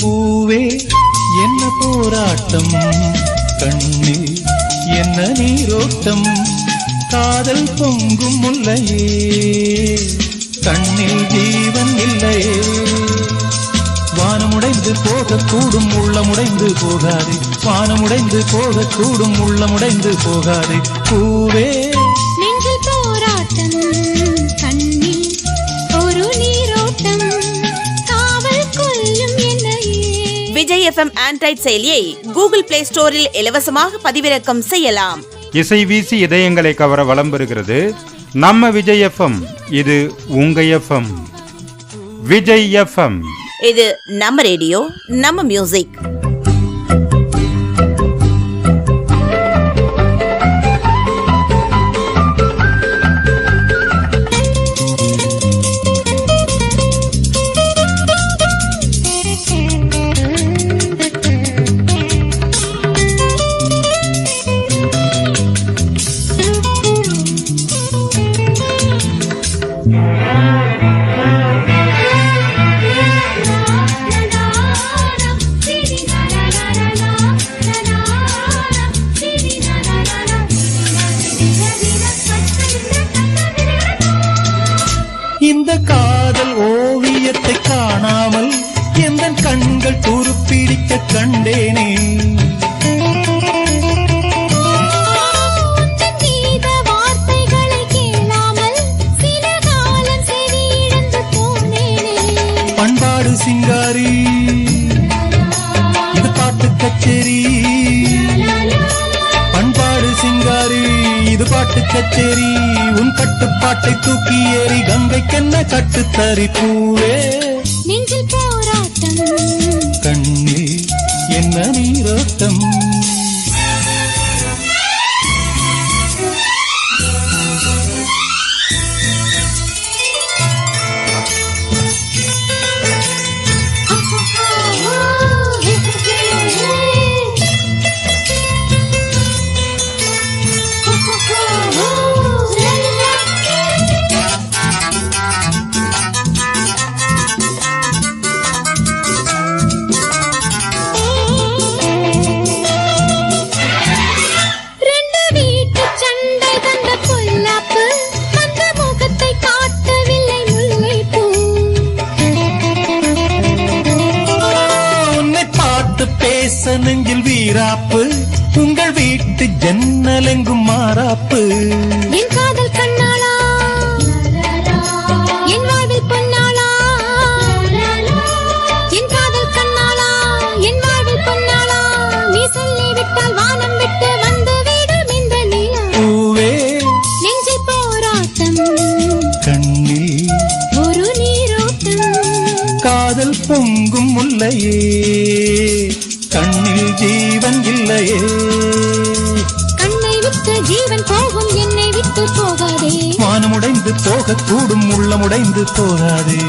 பூவே என்ன போராட்டம் கண்ணில் என்ன நீரோட்டம் காதல் பொங்கும் முல்லையே கண்ணில் ஜீவன் இல்லையே வானமுடைந்து போகக்கூடும் உள்ளமுடைந்து போகாதே வானமுடைந்து போகக்கூடும் உள்ளமுடைந்து போகாதே பூவே நெஞ்சில் போராட்டம் கண்ணில் ஒரு நீரோட்டம் காவல் கொள்ளும் என்னையே. விஜய் எஃப்எம் ஆண்ட்ராய்ட் செயலியை கூகுள் பிளே ஸ்டோரில் இலவசமாக பதிவிறக்கம் செய்யலாம். இசை வீசி இதயங்களை கவர வலம் பெறுகிறது நம்ம விஜய் எஃப்எம். இது உங்க எஃப்எம். விஜய் எஃப்எம், இது நம்ம ரேடியோ, நம்ம மியூசிக். இந்த காதல் ஓவியத்தை காணாமல் எந்த கண்கள் துருப்பிடிக்க கண்டேனே பண்பாடு சிங்காரி இது பாட்டு கச்சேரி பண்பாடு சிங்காரி இது பாட்டு கச்சேரி உன் கட்டுப்பாட்டை தூக்கி ஏறி கங்கைக்கென்ன கட்டுத்தறி பூவே நெஞ்சில் போராட்டம் கண்ணில் என்ன நீரோட்டம் நெஞ்சில் வீராப்பு உங்கள் வீட்டு ஜன்னலெங்கும் மாறாப்பு என் காதல் கண்ணாளா என் வாழ்வில் பொன்னாளா என் காதல் கண்ணாளா என் வாழ்வில் பொன்னாளா நீ சொல்லிவிட்டால் வானம் விட்டு வந்து விடும் இந்த நிலா பூவே நெஞ்சில் போராட்டம் கண்ணில் ஒரு நீரோட்டம் காதல் பொங்கும் முல்லையே கண்ணில் ஜீவன் இல்லையே கண்ணை விட்டு ஜீவன் போகும் என்னை விட்டு போகாதே வானமுடைந்து போகக்கூடும் உள்ளமுடைந்து போகாதே